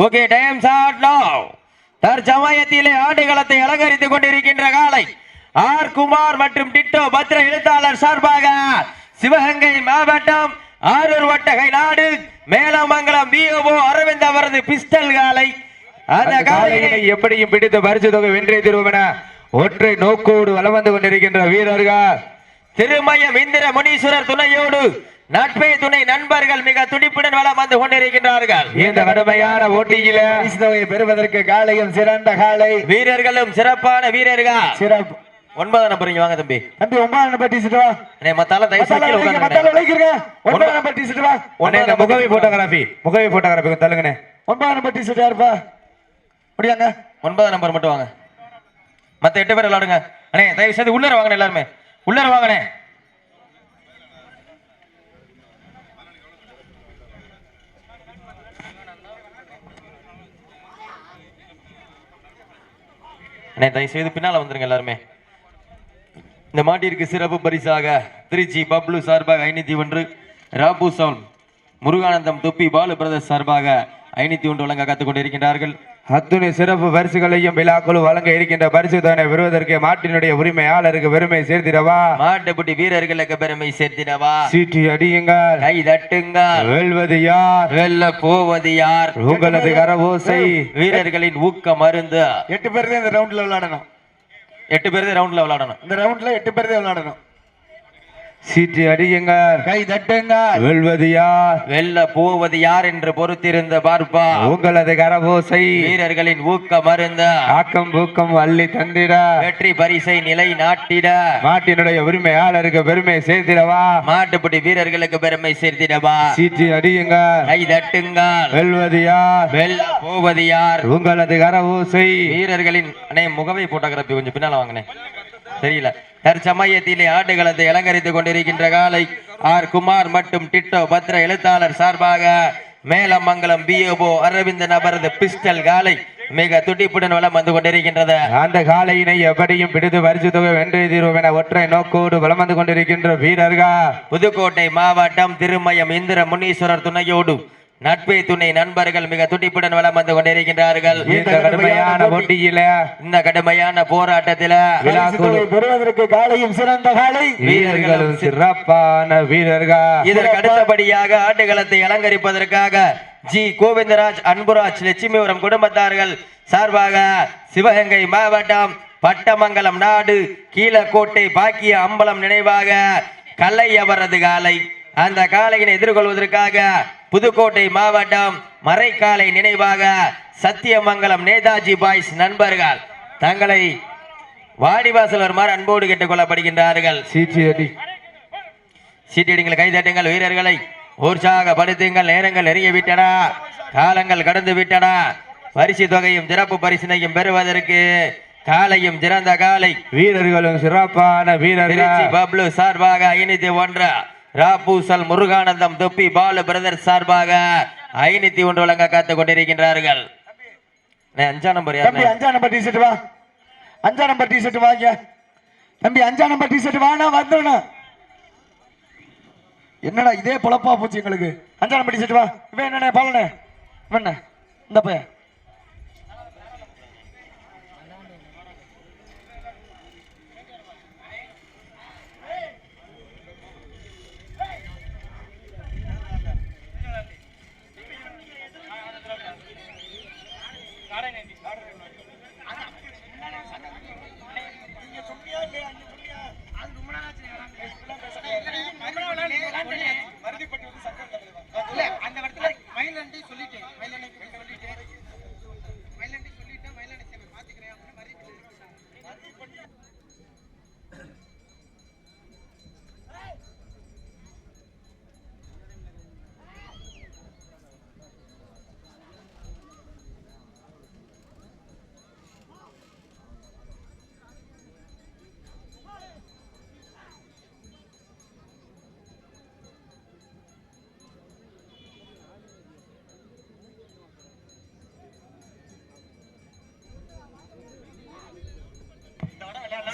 Okay time start நவ. தற்சமயத்திலே ஆடுகளத்தை அலங்கரித்துக் கொண்டிருக்கின்ற காலை ஆர் குமார் மற்றும் டிட்டோ பத்ர எழுத்தாளர் சார்பாக சிவகங்கை மாவட்டம் ஆரூர் வட்டகை நாடு மேலமங்கலம் பிஓ அரவிந்த் அவரது பிஸ்டல் காலை. அந்த காலையை எப்படியும் பிடித்து பரிசு தொகை வென்றே தருவோம் என ஒற்றை நோக்கோடு வலம் வந்து கொண்டிருக்கின்ற வீரர்கள் திருமயம் இந்திர முனீஸ்வரர் துணையோடு நட்பே துணை நண்பர்கள் மிக துடிப்புடன் வளம் வந்து கொண்டிருக்கின்றார்கள். இந்த கடுமையான போட்டியில பரிசு தொகையை பெறுவதற்கு காலையும் சிறந்த காலை, வீரர்களும் சிறப்பான வீரர்கள். சிறப்பு 9 நம்பர் இங்க வாங்க தம்பி. தம்பி 9 நம்பர் டீ-ஷர்ட் வா. அண்ணே மத்தால தயவு செஞ்சு உட்காருங்க. மத்தால லைக்கிறங்க. 9 நம்பர் டீ-ஷர்ட் வா. அண்ணே இந்த முகவை போட்டோகிராஃபி கொஞ்சம் தள்ளுங்கண்ணே. 9 நம்பர் டீ-ஷர்ட் யாருப்பா? முடியாங்க. 9 நம்பர் மட்டும் வாங்க. மத்த 8 பேர் விளையாடுங்க. அண்ணே தயவு செஞ்சு உள்ளர வாங்கண்ணே, எல்லாரும் உள்ளர வாங்கண்ணே. அண்ணே தயவு செய்து பின்னால வந்துருங்க எல்லாருமே. இந்த மாட்டிற்கு சிறப்பு பரிசாக திருச்சி பப்ளு சார்பாக 501, ராபு சவுல் முருகானந்தம் தொப்பி பாலு பிரதர்ஸ் சார்பாக 501 வழங்க காத்துக் கொண்டிருக்கின்றார்கள். அத்துணை சிறப்பு பரிசுகளையும் விழாக்குழு வழங்க இருக்கின்ற பரிசு தானே பெறுவதற்கு மாட்டினுடைய உரிமையாளருக்கு பெருமை சேர்த்திடவா, மாட்டுப்பட்டி வீரர்களுக்கு பெருமை சேர்த்திடவா. சீட்டி அடியுங்கள், கை தட்டுங்கள். வெல்வது யார், வெல்ல போவது யார், உங்களது கரவோசை வீரர்களின் ஊக்க மருந்து. 8 பேர் தான் இந்த ரவுண்ட்ல விளையாடணும். 8 பேர் தான் ரவுண்ட்ல விளையாடணும். இந்த ரவுண்ட்ல 8 பேர் தான் விளையாடணும். சீட்டி அடியுங்கள், கை தட்டுங்கள். வெல்வது யார், வெல்ல போவது யார் என்று பொறுத்திருந்த பார்ப்பா. உங்களது கரவோசை வீரர்களின் ஊக்க மருந்த ஆக்கம் ஊக்கம் அள்ளி தந்திட வெற்றி பரிசை நிலை நாட்டிட மாட்டினுடைய உரிமையாளருக்கு பெருமை சேர்த்திடவா, மாட்டுப்பட்டி வீரர்களுக்கு பெருமை சேர்த்திடவா. சீட்டி அடியுங்கள், கை தட்டுங்கள். வெல்வது யார், வெல்ல போவது யார், உங்களது கரவோசை வீரர்களின். அண்ணே முகவை போட்டோகிராஃபி கொஞ்சம் பின்னால வாங்கினேன், தெரியல. தற்சமயத்திலே ஆடுகளத்தை அலங்கரித்துக் கொண்டிருக்கின்ற காலை ஆர் குமார் மற்றும் டிட்டோ பத்ர எழுத்தாளர் சார்பாக மேலமங்கலம் பிஓ அரவிந்தன் அவரது பிஸ்டல் காலை மிக துடிப்புடன் வளம் வந்து கொண்டிருக்கின்றது. அந்த காலையினை எப்படியும் பிடித்து பரிசு தொகை வென்று தீர்வோம் என ஒற்றை நோக்கோடு வளம் வந்து கொண்டிருக்கின்ற வீரர்கள் புதுக்கோட்டை மாவட்டம் திருமயம் இந்திர முனீஸ்வரர் துணையோடு நட்பே துணை நண்பர்கள் மிக துடிப்புடன் வளம் வந்து கொண்டிருக்கின்றார்கள். இந்த கடுமையான போட்டியில, இந்த கடுமையான போராட்டத்தில பெறுவதற்கு காலையும் சிறந்த காலை, வீரர்களும் சிறப்பான வீரர்கள். இதற்கு அடுத்தபடியாக ஆட்டுகளத்தை அலங்கரிப்பதற்காக ஜி கோவிந்தராஜ், அன்புராஜ், லட்சுமிபுரம் குடும்பத்தார்கள் சார்பாக சிவகங்கை மாவட்டம் பட்டமங்கலம் நாடு கீழக்கோட்டை பாக்கிய அம்பலம் நினைவாக கலை அவரது காலை. அந்த காலையினை எதிர்கொள்வதற்காக புதுக்கோட்டை மாவட்டம் மறைக்காலை நினைவாக சத்தியமங்கலம் நேதாஜி பாய்ஸ் நண்பர்கள் தங்களை வாடிவாசல் வருமாறு அன்போடு கேட்டுக் கொள்ளப்படுகின்றார்கள். சீட்டியடிங்கள், கைதட்டுங்கள். வீரர்களை உற்சாகப்படுத்துங்கள். நேரங்கள் நெருங்கி விட்டன, காலங்கள் கடந்து விட்டன. பரிசு தொகையும் சிறப்பு பரிசினையும் பெறுவதற்கு காலையும் சிறந்த காலை, வீரர்களும் சிறப்பான வீரர்கள். பப்ளு சார்பாக 501, ராபூசல் முருகானந்தம் தொப்பி பாலு பிரதர் சார்பாக 501 வழங்க காத்துக் கொண்டிருக்கின்றார்கள். 5 நம்பர் யார்? 5 நம்பர் டி-ஷர்ட் வா. 5 நம்பர் டி-ஷர்ட் வாங்க தம்பி. 5 நம்பர் டி-ஷர்ட் வானா வந்துடணும். என்னடா இதே பொழப்பா போச்சு எங்களுக்கு. 5 நம்பர் டி-ஷர்ட் வா. இவன் என்னண்ணே பாலனே, இவன் இந்த பையன்.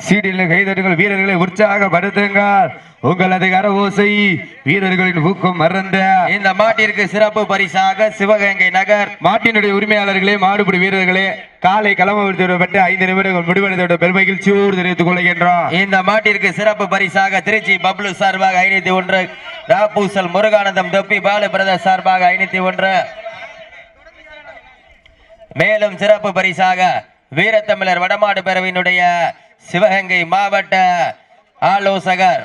சீடியில் கைதட்டுங்கள். வீரர்களை உற்சாகப்படுத்துங்கள். உங்களது கரவோசை வீரர்களின் ஊக்கம் மறந்த இந்த மாட்டிற்கு சிறப்பு பரிசாக சிவகங்கை நகர் மாட்டினுடைய உரிமையாளர்களே மாடுபிடி வீரர்களே காலை களமவிழ்த்து 5 நிமிடங்கள் முடிவடைந்த பெருமகிழ்ச்சியோடு தெரிவித்துக் கொள்கின்றோம். இந்த மாட்டிற்கு சிறப்பு பரிசாக திருச்சி பப்ளு சார்பாக 501, ராப்பூசல் முருகானந்தம் தொப்பி பாலு பிரதர் சார்பாக 501. மேலும் சிறப்பு பரிசாக வீரத்தமிழர் வடமாடு பேரவையினுடைய சிவகங்கை மாவட்ட ஆலோசகர்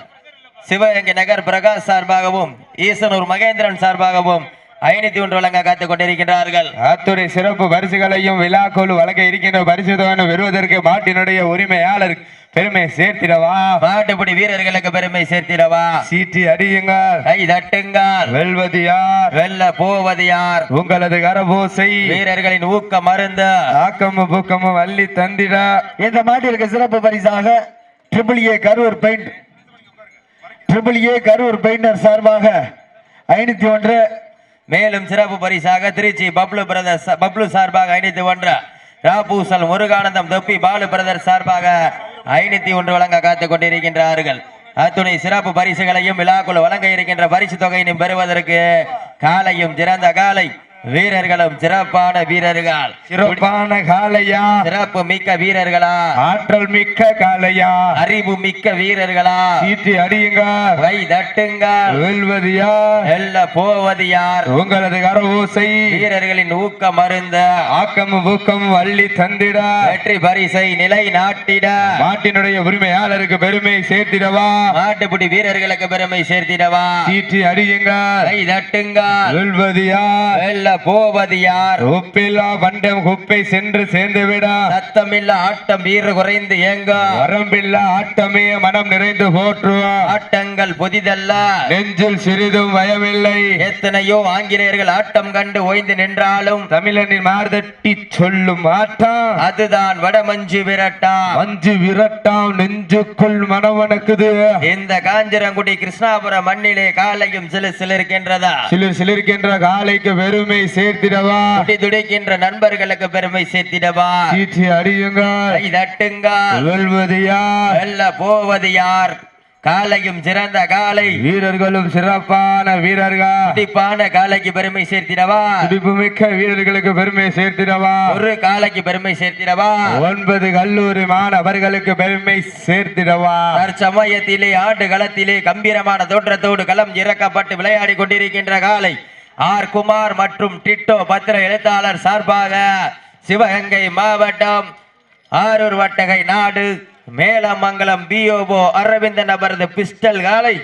சிவகங்கை நகர் பிரகாஷ் சார்பாகவும் ஈசனூர் மகேந்திரன் சார்பாகவும் 501 வழங்க காத்துக் கொண்டிருக்கின்றார்கள். அத்துறை சிறப்பு பரிசுகளையும் விழாக்குழு வழங்க இருக்கின்ற பரிசுத்தவனை பெறுவதற்கு மாட்டினுடைய உரிமையாளர் பெருமை சேர்த்திடவா, மாட்டுப்பிடி வீரர்களுக்கு பெருமை சேர்த்திடவா, சீட்டி அடியுங்கள், கை தட்டுங்கள், வெல்வது யார், வெல்ல போவது யார், உங்களது கரபோசை வீரர்களின் ஊக்க மருந்து ஆக்கமும் பூக்கமும் அள்ளி தந்திட. இந்த மாட்டிற்கு சிறப்பு பரிசாக ட்ரிபிள் ஏ கரூர் பெயிண்டர் சார்பாக 501. மேலும் சிறப்பு பரிசாக திருச்சி பப்ளு சார்பாக 501, ராப்பூசல் முருகானந்தம் தொப்பி பாலு பிரதர் சார்பாக 501 வழங்க காத்துக் கொண்டிருக்கின்றார்கள். அத்துணை சிறப்பு பரிசுகளையும் விழாக்குள் வழங்க இருக்கின்ற பரிசு தொகையினையும் பெறுவதற்கு காலையும் சிறந்த காலை வீரர்களும் சிறப்பான வீரர்கள், சிறப்பான காலையா, சிறப்பு மிக்க வீரர்களா, ஆற்றல் மிக்க காலையா, அறிவு மிக்க வீரர்களா, சீட்டி அடியுங்க, கை தட்டுங்கள், வெல்வது யார், வெல்ல போவது யார், உங்களது கரவோசை வீரர்களின் ஊக்க மருந்த ஆக்கமும் ஊக்கமும் அள்ளி தந்திட. வெற்றி பரிசை நிலை நாட்டிட மாட்டினுடைய உரிமையாளருக்கு பெருமை சேர்த்திடவா, மாட்டுப்பிடி வீரர்களுக்கு பெருமை சேர்த்திடவா, சீட்டி அடியுங்க, கை தட்டுங்கள், வெல்வது யார், வெல்ல போவது யார், உப்பில்லா பண்டம் குப்பை சென்று சேர்ந்துவிட, சத்தமில்ல ஆட்டம் வீர குறைந்து ஏங்க, வரம்பில்லா ஆட்டமே மனம் நிறைந்து போற்றுவோம், ஆட்டங்கள் புதிதல்ல நெஞ்சில் சிறிதும் பயமில்லை, எத்தனையோ ஆங்கிலேயர்கள் ஆட்டம் கண்டு ஓய்ந்து நின்றாலும் தமிழனின் மார்தட்டி சொல்லும் ஆட்டம் அதுதான் வடமஞ்சு விரட்டா, மஞ்சு விரட்டாம் நெஞ்சுக்குள் மனவனக்குது. இந்த காஞ்சிரங்குடி கிருஷ்ணாபுரம் மண்ணிலே காலையும் சிலிர்க்கின்றதா, சிலிர்க்கின்ற காலைக்கு பெருமை சேர்த்திடவா, துடிக்கின்ற நண்பர்களுக்கு பெருமை சேர்த்திடவா, சீட்டி அடியுங்கள், கை தட்டுங்கள், வெல்வது யார், வெல்ல போவது யார், காலையும் சிறந்த காலை வீரர்களும் சிறப்பான வீரர்கள், துடிப்பான காலைக்கு பெருமை சேர்த்திடவா, துடிப்பு மிக்க வீரர்களுக்கு பெருமை சேர்த்திடவா, ஒரு காலைக்கு பெருமை சேர்த்திடவா, 9 கல்லூரி மாணவர்களுக்கு பெருமை சேர்த்திடவா. தற்சமயத்திலே ஆண்டு களத்திலே கம்பீரமான தோற்றத்தோடு களம் இறக்கப்பட்டு விளையாடி கொண்டிருக்கின்ற காலை ஆர் குமார் மற்றும் டிட்டோ பத்திர எழுத்தாளர் சார்பாக சிவகங்கை மாவட்டம் ஆரூர் வட்டகை நாடு மேலமங்கலம் பிஓஓ அரவிந்தன் அவரது பிஸ்டல் காலை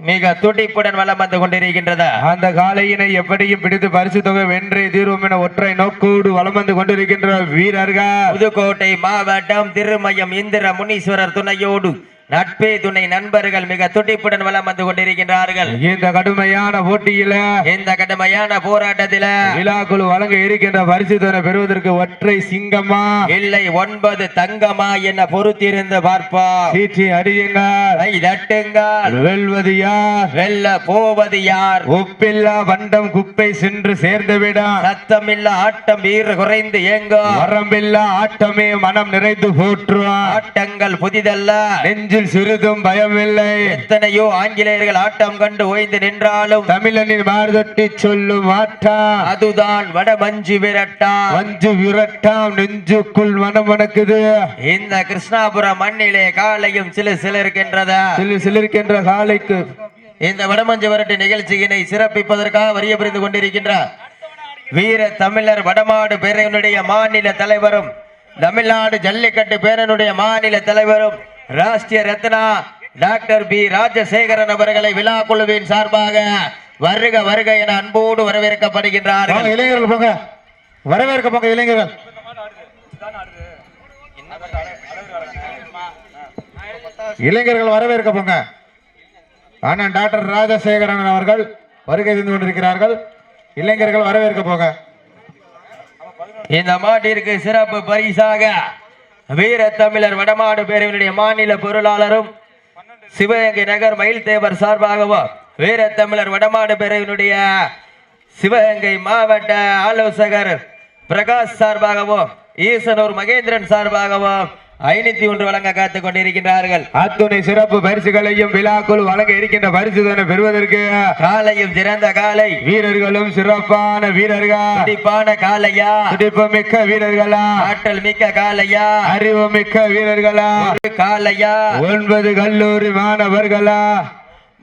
மிக துடிப்புடன் வலம் வந்து கொண்டிருக்கின்றது. அந்த காலையினை எப்படியும் பிடித்து பரிசு தொகை வென்றே தீர்வோம் என ஒற்றை நோக்கோடு வலம் வந்து கொண்டிருக்கின்ற வீரர்கள் புதுக்கோட்டை மாவட்டம் திருமயம் இந்திர முனீஸ்வரர் துணையோடு நட்பே துணை நண்பர்கள் மிக துடிப்புடன் வலம் வந்து கொண்டிருக்கின்றார்கள். இந்த கடுமையான போட்டியில, இந்த கடுமையான போராட்டத்தில விழாக்குழு வழங்க இருக்கின்ற பரிசு தொகை பெறுவதற்கு ஒற்றை சிங்கமா இல்லை 9 தங்கமா என பொறுத்திருந்து பார்ப்போம். சீட்டி அடியுங்கள், கை தட்டுங்கள், வெல்வது யார், வெல்ல போவது யார், உப்பில்லா பண்டம் குப்பை சென்று சேர்ந்துவிட, சத்தமில்ல ஆட்டம் வீர குறைந்து ஏங்கோ, வரம்பில்லா ஆட்டமே மனம் நிறைந்து போற்றுவோம், ஆட்டங்கள் புதிதல்ல நெஞ்சில் சிறிதும் பயமில்லை, எத்தனையோ ஆங்கிலேயர்கள் ஆட்டம் கண்டு ஓய்ந்து நின்றாலும் தமிழனின் மார்தட்டி சொல்லும் ஆட்டம் அதுதான் வடமஞ்சு விரட்டா, மஞ்சு விரட்டாம் நெஞ்சுக்குள் மனமணக்குது. இந்த கிருஷ்ணாபுரம் மண்ணிலே காலையும் சிலிர்க்கின்றதா, சிலிர்க்கின்ற காலைக்கு இந்த வடமஞ்சு விரட்டு நிகழ்ச்சியினை சிறப்பிப்பதற்காக வரிய புரிந்து கொண்டிருக்கின்றார் வீர தமிழர் வடமாடு பேரனுடைய மாநில தலைவரும் தமிழ்நாடு ஜல்லிக்கட்டு பேரனுடைய மாநில தலைவரும் ராஷ்டிரிய ரத்னா டாக்டர் பி ராஜசேகரன் அவர்களை விழா குழுவின் சார்பாக வருக வருக என அன்போடு வரவேற்கப்படுகின்றார்கள். இளைஞர்கள் போங்க, வரவேற்க போங்க இளைஞர்கள். இளைஞர்கள் வரவேற்க போங்க. அண்ணன் டாக்டர் ராஜசேகரன் அவர்கள் வருகை தந்து கொண்டிருக்கிறார்கள். இளைஞர்கள் வரவேற்க போங்க. இந்த மாட்டிற்கு சிறப்பு பரிசாக வீர தமிழர் வடமாடு பேரவையினுடைய மாநில பொருளாளரும் சிவகங்கை நகர் மயில் தேவர் சார்பாகவும் வீர தமிழர் வடமாடு பேரவையினுடைய சிவகங்கை மாவட்ட ஆலோசகர் பிரகாஷ் சார்பாகவும் ஈசனூர் மகேந்திரன் சார்பாகவும் 501 வழங்க காத்துக் கொண்டிருக்கின்றார்கள். அத்துணை சிறப்பு பரிசுகளையும் விழாக்குள் வழங்க இருக்கின்ற பரிசுதனை பெறுவதற்கு காலையும் சிறந்த காலை, வீரர்களும் சிறப்பான வீரர்கள், துடிப்பான காலையா, துடிப்பு மிக்க வீரர்களா, ஆற்றல் மிக்க காலையா, அறிவு மிக்க வீரர்களா, ஒரு காலையா, 9 கல்லூரி மாணவர்களா,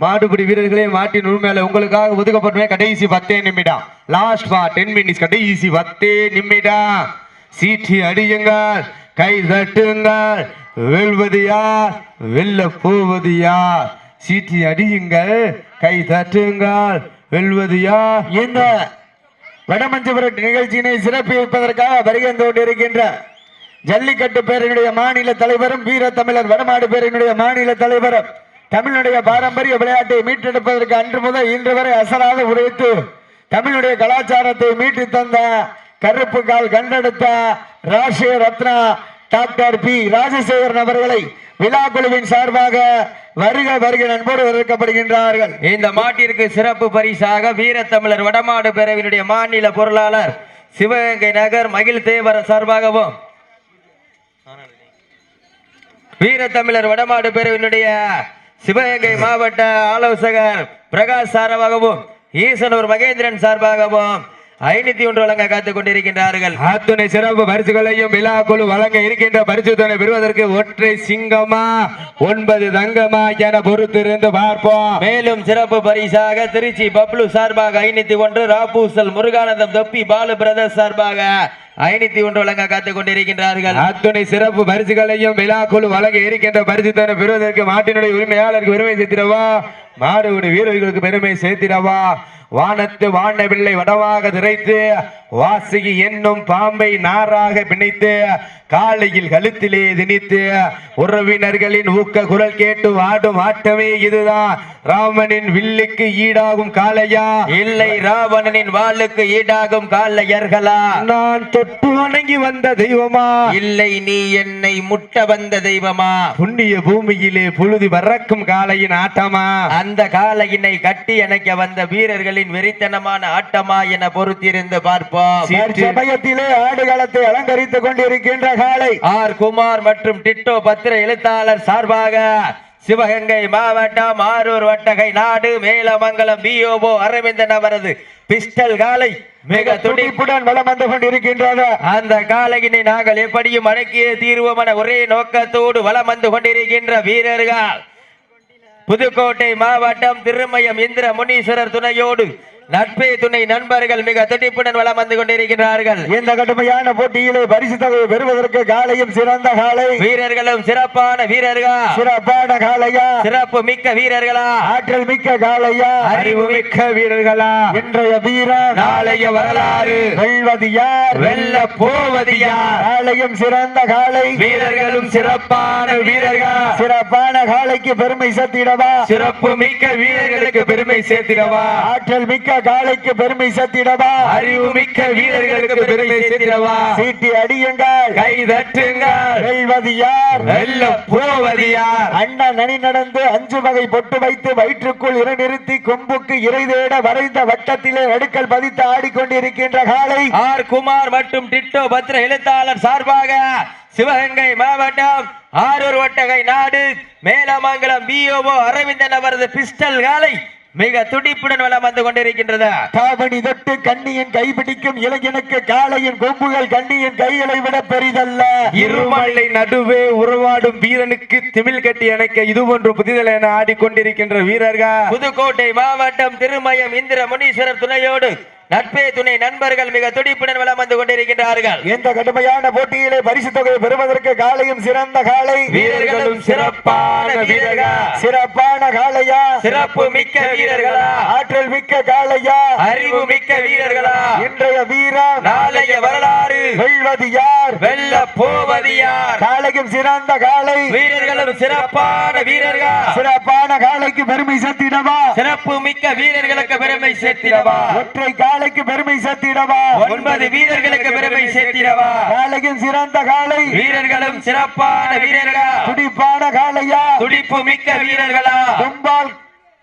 மாடுபிடி வீரர்களே மாட்டின் உரிமையால உங்களுக்காக ஒதுக்கப்பட்ட கடைசி 10 நிமிடம். லாஸ்ட் 10 மினிட்ஸ், கடைசி 10 நிமிடம். சீட்டி அடியுங்கள், கை தட்டுங்கள். வெல்வது யார், வெல்ல போவது யார்? சீட்டி அடியுங்கள், கை தட்டுங்கள். வெல்வது யார்? இந்த வடமஞ்சபுரம் நிகழ்ச்சியினை சிறப்பிப்பதற்காக வருகை கொண்டிருக்கின்ற ஜல்லிக்கட்டு பேரனுடைய மாநில தலைவரும் வீர தமிழர் வடமாடு பேரனுடைய மாநில தலைவரும் தமிழுடைய பாரம்பரிய விளையாட்டை மீட்டெடுப்பதற்கு அன்று முதல் இன்று வரை அசராத உழைத்து தமிழுடைய கலாச்சாரத்தை மீட்டு தந்த கருப்பு கால் கண்டெடுத்த ராஷ்டிரிய ரத்னா டாக்டர் பி ராஜசேகரன் அவர்களை விழா குழுவின் சார்பாக வருக வருக நண்போடு வரவேற்கப்படுகின்றார்கள். இந்த மாட்டிற்கு சிறப்பு பரிசாக வீரத்தமிழர் வடமாடு பேரவையினுடைய மாநில பொருளாளர் சிவகங்கை நகர் மகிழ் தேவர சார்பாகவும் வீரத்தமிழர் வடமாடு பேரவையினுடைய சிவகங்கை மாவட்ட ஆலோசகர் பிரகாஷ் சார்பாகவும் ஈசனூர் மகேந்திரன் சார்பாகவும் 501 வழங்க காத்துக் கொண்டிருக்கின்றார்கள். அத்துணை சிறப்பு பரிசுகளையும் விழாக்குழு வழங்க இருக்கின்ற பரிசுத்தனை பெறுவதற்கு ஒற்றை சிங்கமா 9 தங்கமா என பொறுத்திருந்து பார்ப்போம். மேலும் சிறப்பு பரிசாக திருச்சி பப்ளு சார்பாக 501, ராபூசல் முருகானந்தம் தொப்பி பாலு பிரதர்ஸ் சார்பாக 501 வழங்க காத்துக் கொண்டிருக்கின்றார்கள். அத்துணை சிறப்பு பரிசுகளையும் விழாக்குழு வழங்க இருக்கின்ற பரிசுத்தனை பெறுவதற்கு மாட்டினுடைய உரிமையாளருக்கு பெருமை சேர்த்திடவா, மாடுபடி வீரர்களுக்கு பெருமை சேர்த்திடவா. வானத்து வானவில்லை வடமாக திரைத்து வாசுகி என்னும் பாம்பை நாராக பிணைத்து காலையில் கழுத்திலே திணித்து உறவினர்களின் ஊக்க குரல் கேட்டு ஆடும் ஆட்டமே இதுதான். ராமனின் வில்லுக்கு ஈடாகும் காளையா, இல்லை ராவணனின் வாளுக்கு ஈடாகும் காளையர்களா? நான் தொட்டு வணங்கி வந்த தெய்வமா, இல்லை நீ என்னை முட்ட வந்த தெய்வமா? புண்ணிய பூமியிலே புழுதி பறக்கும் காளையின் ஆட்டமா, அந்த காளையினை கட்டி அணைக்க வந்த வீரர்களின் வெறித்தனமான ஆட்டமா என பொறுத்திருந்து பார்ப்போம். சமயத்திலே ஆடுகளத்தை அலங்கரித்துக் கொண்டிருக்கின்ற காளை ஆர் குமார் மற்றும் டிட்டோ பத்திர எழுத்தாளர் சார்பாக சிவகங்கை மாவட்டம் ஆரூர் வட்டகை நாடு மேலமங்கலம் பிஓஓ அரவிந்தன் அவரது பிஸ்டல் காலை மிக துடிப்புடன் வலம் வந்து கொண்டிருக்கின்றது. அந்த காலையினை நாங்கள் எப்படியும் அடக்கிய தீர்வோம் என ஒரே நோக்கத்தோடு வலம் வந்து கொண்டிருக்கின்ற வீரர்கள் புதுக்கோட்டை மாவட்டம் திருமயம் இந்திர முனீஸ்வரர் துணையோடு நட்பே துணை நண்பர்கள் மிக துடிப்புடன் வலம் வந்து கொண்டிருக்கிறார்கள். இந்த கடுமையான போட்டியிலே பரிசு தொகை பெறுவதற்கு காலையும் சிறந்த காலை, வீரர்களும் சிறப்பான வீரர்கள், சிறப்பான காலையா, சிறப்பு மிக்க வீரர்களா, ஆற்றல் மிக்க காலையா, அறிவு மிக்க வீரர்களா, இன்றைய வீரர் நாளைய வரலாறு, வெல்வது யார், வெல்ல போவது யார்? காலையும் சிறந்த காலை, வீரர்களும் சிறப்பான வீரர்கள், சிறப்பான காலைக்கு பெருமை சேர்த்திடவா, சிறப்பு மிக்க வீரர்களுக்கு பெருமை சேர்த்திடவா, ஆற்றல் மிக்க காலைக்கு பெருமை சேர்த்திடவா, அறிவு மிக்க வீரர்களுக்கு பெருமை சேர்த்திடவா. சீட்டி அடியுங்கள், கை தட்டுங்கள், வெல்வது யார், வெல்ல போவது யார்? அண்ணன் அணி நடந்து 5 வகை பொட்டு வைத்து வயிற்றுக்குள் நிறுத்தி கொம்புக்கு இறை தேட வரைந்த வட்டத்திலே அடுக்கல் பதித்து ஆடிக்கொண்டிருக்கின்ற காலை ஆர் குமார் மற்றும் டிட்டோ பத்திர எழுத்தாளர் சார்பாக சிவகங்கை மாவட்டம் ஆரூர் வட்டகை நாடு மேலமங்கலம் பிஓஓ அரவிந்தன் அவரது பிஸ்டல் காலை மிக துடிப்புடன் வலம் வந்து கொண்டிருக்கின்றது. காவணி தொட்டு கண்ணியின் கைப்பிடிக்கும் இளைஞனுக்கு காளையின் கொம்புகள் கண்ணியின் கைகளை விட பெரிதல்ல. இருமலை நடுவே உறவாடும் வீரனுக்கு திமிழ் கட்டி அணைக்க இது போன்று புதிதல் என ஆடிக்கொண்டிருக்கின்ற வீரர்கள் புதுக்கோட்டை மாவட்டம் திருமயம் இந்திர முனீஸ்வரர் துணையோடு நட்பே துணை நண்பர்கள் மிக துடிப்புடன் வலம் வந்து கொண்டிருக்கின்றார்கள். இந்த கடுமையான போட்டியிலே பரிசு தொகையை பெறுவதற்கு காலையும் சிறந்த காலை, வீரர்களும் சிறப்பான வீரர்கள், சிறப்பான காளையா, சிறப்பு மிக்க வீரர்களா, ஆற்றல் மிக்க காளையா, அறிவு மிக்க வீரர்களா, இன்றைய வீரர் நாளைய வரலாறு, வெல்வது யார், வெல்ல போவது யார்? காலையும் சிறந்த காலை, வீரர்களும் சிறப்பான வீரர்கள், சிறப்பான காலைக்கு பெருமை சேர்த்திடவா, சிறப்பு மிக்க வீரர்களுக்கு பெருமை சேர்த்திடவா, ஒற்றை காலைக்கு பெருமை சேர்த்திடவா, 9 வீரர்களுக்கு பெருமை சேர்த்திடவா, காலையும் சிறந்த காலை, வீரர்களும் சிறப்பான வீரர்கள், துடிப்பான காளையா, துடிப்பு மிக்க வீரர்களா, கொம்பால்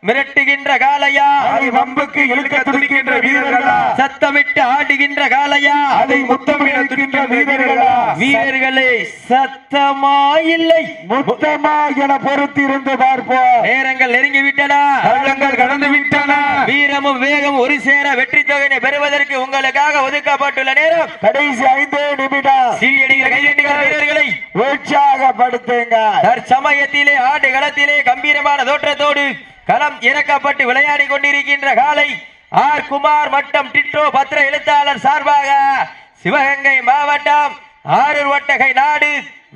மிரட்டுகின்ற காளையா அதை வம்புக்கு இழுக்க துடிக்கின்ற வீரர்களா சத்தமிட்டு ஆடுகின்ற காளையா அதை முத்தமிட துடிக்கின்ற வீரர்களா வீரர்களே சத்தமா இல்லை முத்தமா என பொறுத்திருந்து பார்ப்போம் நேரங்கள் நெருங்கி விட்டன காலங்கள் கடந்து விட்டன வீரமும் வேகம் ஒரு சேர வெற்றி தொகையை பெறுவதற்கு உங்களுக்காக ஒதுக்கப்பட்டுள்ள நேரம் கடைசி 5 நிமிடம் சீடிகிற கையெட்டுகிற வீரர்களை உற்சாகப்படுத்துங்க தற்சமயத்திலே ஆடு களத்திலே கம்பீரமான தோற்றத்தோடு களம் இறக்கப்பட்டு விளையாடி கொண்டிருக்கின்ற காலை ஆர் குமார் மட்டம் டிட்டோ பத்திர எழுத்தாளர் சார்பாக சிவகங்கை மாவட்டம் ஆரூர் வட்டகை நாடு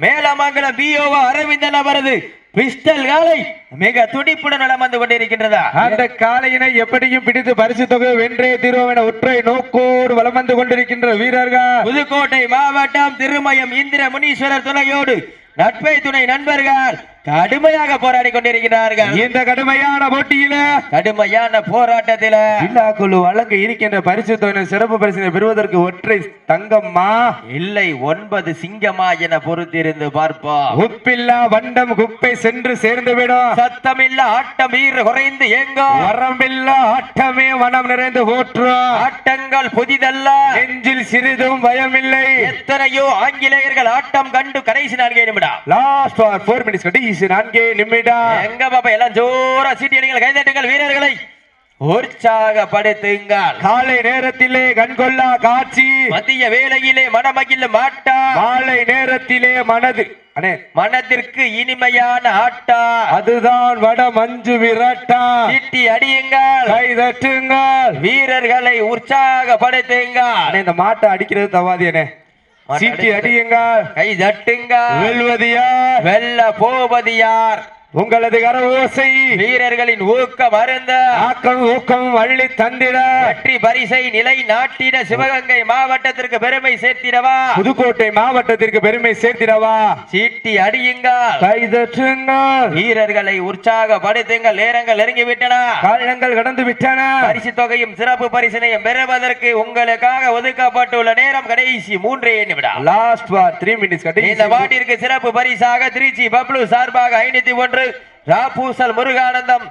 மேலமங்கலம் பிஓ அரவிந்தன் அவரது பிஸ்டல் காலை மிக துடிப்புடன் வலம் வந்து கொண்டிருக்கின்றதா அந்த காளையினை எப்படியும் பிடித்து பரிசு தொகை வென்றே தீர்வோம் என ஒற்றை நோக்கோடு வலம் வந்து கொண்டிருக்கின்ற வீரர்கள் புதுக்கோட்டை மாவட்டம் திருமயம் இந்திர முனீஸ்வரர் துணையோடு நட்பை துணை நண்பர்கள் கடுமையாக போராடி கொண்டிருக்கிறார்கள் இந்த கடுமையான போட்டியில கடுமையான போராட்டத்தில விழாக்குழு வழங்க இருக்கின்ற பரிசு தொகை சிறப்பு பரிசினை பெறுவதற்கு ஒற்றை தங்கம்மா இல்லை 9 சிங்கமா என பொறுத்திருந்து பார்ப்போம் உப்பில்லா வண்டம் குப்பை சென்று சேர்ந்து விடும் சத்தமில்ல ஆட்டம் வீர குறைந்து எங்கோ வரம்பில்லா ஆட்டமே மனம் நிறைந்து போற்றும் ஆட்டங்கள் புதிதல்ல நெஞ்சில் சிறிதும் பயமில்லை எத்தனையோ ஆங்கிலேயர்கள் ஆட்டம் கண்டு கடைசி 4 நிமிடம் லாஸ்ட் ஃபார் 4 மினிட்ஸ் கடைசி 4 நிமிடம் எங்க பாப்பா எல்லாம் ஜோரா சீட்டியடிங்கள் கைதட்டுங்கள் வீரர்களை உற்சாகப்படுத்துங்கள் காலை நேரத்திலே கண்கொள்ளா காட்சி மதிய வேளையிலே மனமகிழ மாட்டா மாலை நேரத்திலே மனது அண்ணே மனதிற்கு இனிமையான ஆட்டா அதுதான் வட மஞ்சு விரட்டா சீட்டி அடியுங்கள் கை தட்டுங்கள் வீரர்களை உற்சாகப்படுத்துங்கள் அண்ணே இந்த மாட்டை அடிக்கிறது தவாதி அண்ணே மாட்டை சீட்டி அடிக்கிறது. அடியுங்கள் கை தட்டுங்கள் வெல்வது யார் வெல்ல போவது யார் உங்களது கரவோசை வீரர்களின் ஊக்கம் அருந்த ஆக்கம் ஊக்கம் அள்ளி தந்திட வெற்றி பரிசை நிலை நாட்டிட சிவகங்கை மாவட்டத்திற்கு பெருமை சேர்த்திடவா புதுக்கோட்டை மாவட்டத்திற்கு பெருமை சேர்த்திடவா சீட்டி அடியுங்கள் கை தட்டுங்கள் வீரர்களை உற்சாகப்படுத்துங்கள் நேரங்கள் நெருங்கி விட்டன காலங்கள் கடந்து விட்டன பரிசு தொகையும் சிறப்பு பரிசினையும் பெறுவதற்கு உங்களுக்காக ஒதுக்கப்பட்டுள்ள நேரம் கடைசி 3 நிமிடம் லாஸ்ட் ஃபார் 3 மினிட்ஸ் இந்த கடைசி பாட்டிற்கு சிறப்பு பரிசாக திருச்சி பப்ளு சார்பாக 501 ராபூசல் முருகானந்தம்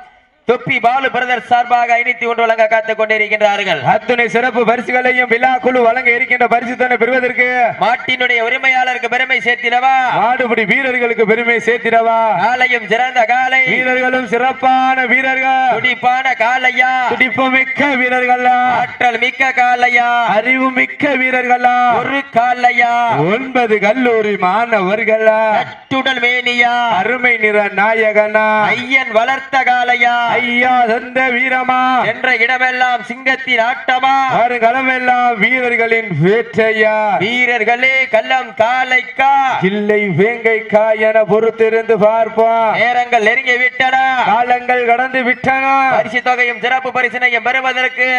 தொப்பி பாலு பிரதர் சார்பாக 501 வழங்க காத்துக் கொண்டிருக்கின்றார்கள் அத்துணை சிறப்பு பரிசுகளையும் விழா குழு வழங்க இருக்கின்ற பரிசுத்தனை பெறுவதற்கு மாட்டினுடைய உரிமையாளருக்கு பெருமை சேர்த்திடவா மாடுபிடி வீரர்களுக்கு பெருமை சேர்த்திடவா காலையும் சிறந்த காலை வீரர்களும் சிறப்பான வீரர்கள் துடிப்பான காலையா துடிப்பு மிக்க வீரர்களா ஆற்றல் மிக்க காலையா அறிவு மிக்க வீரர்களா ஒரு காலையா 9 கல்லூரி மாணவர்களா கட்டுடல் மேனியா அருமை நிற நாயகனா ஐயன் வளர்த்த காலையா ஐயா தந்த வீரமா என்ற இடமெல்லாம் சிங்கத்தின் ஆட்டமா வருகளமெல்லாம் வீரர்களின் வேட்டையா வீரர்களே கள்ளம் காலைக்கா இல்லை வேங்கைக்கா என பொறுத்திருந்து பார்ப்போம் நேரங்கள் நெருங்கி விட்டன காலங்கள் கடந்து விட்டன பரிசு தொகையும் சிறப்பு பரிசினையும் பெறுவதற்கு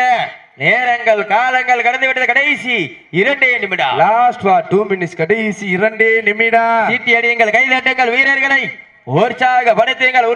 நேரங்கள் காலங்கள் கடந்து விட்டது கடைசி 2 நிமிடம் லாஸ்ட் ஃபார் 2 மினிட்ஸ் கடைசி 2 நிமிடம் சீட்டி அடியுங்கள் கைதட்டுங்கள் வீரர்களை உற்சாகப்படுத்துங்கள்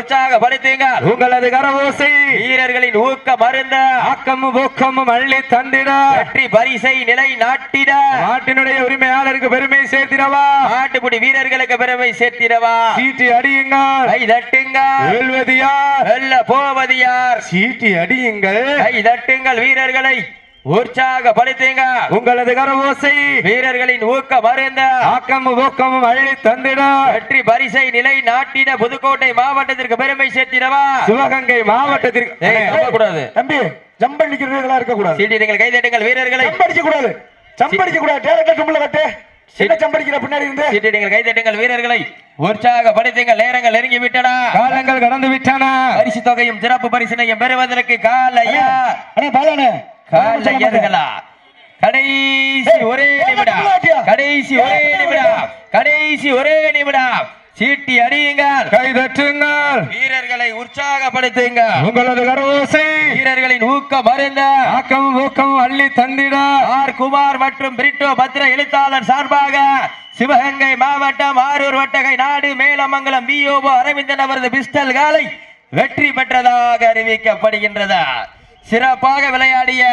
உங்களது கரவோசை வீரர்களின் ஊக்கம் அருந்த ஆக்கமும் ஊக்கமும் அள்ளி தந்திட வெற்றி பரிசை நிலை நாட்டிட நாட்டினுடைய உரிமையாளருக்கு பெருமை சேர்த்திடவா நாட்டுப்புடி வீரர்களுக்கு பெருமை சேர்த்திடவா சீட்டி அடியுங்கள் கை தட்டுங்கள் வெல்வது யார் வெல்ல போவது யார் சீட்டி அடியுங்கள் கை தட்டுங்கள் வீரர்களை உற்சாகப்படுத்துங்க உங்களது கரவோசை வீரர்களின் ஊக்கம் அருந்த ஆக்கமும் ஊக்கமும் அள்ளி தந்திட வெற்றி பரிசை நிலை நாட்டின புதுக்கோட்டை மாவட்டத்திற்கு பெருமை சேர்த்திடவா சிவகங்கை மாவட்டத்திற்கு கூடாது தம்பி ஜம்ப் அடிக்கிறவர்களா இருக்க கூடாது சீட்டிடுங்கள் கைதட்டுங்கள் வீரர்களை ஜம்ப் அடிக்க கூடாது ஜம்ப் அடிக்க கூடாது டேரக்டா தும்பல கட்டு சின்ன ஜம்ப் அடிக்கிற பின்னாடி இருந்து சீட்டிடுங்கள் கைதட்டுங்கள் வீரர்களை உற்சாகப்படுத்துங்கள் நேரங்கள் நெருங்கி விட்டன காலங்கள் கடந்து விட்டன பரிசு தொகையும் சிறப்பு பரிசினையும் பெறுவதற்கு காலையா அண்ணே பாலானே காலையர்களா கடைசி ஒரே நிமிடம் கடைசி ஒரே நிமிடம் சீட்டி அடியுங்கள் கை தட்டுங்கள் வீரர்களை உற்சாகப்படுத்துங்க உங்களது கரவோசை வீரர்களின் ஊக்கம் அருந்த ஆக்கமும் ஊக்கமும் அள்ளி தந்திட ஆர் குமார் மற்றும் பிரிட்டோ பத்திர எழுத்தாளர் சார்பாக சிவகங்கை மாவட்டம் ஆரூர் வட்டகை நாடு மேலமங்கலம் பிஓ அரவிந்தன் அவரது பிஸ்டல் காலை வெற்றி பெற்றதாக அறிவிக்கப்படுகின்றது சிறப்பாக விளையாடிய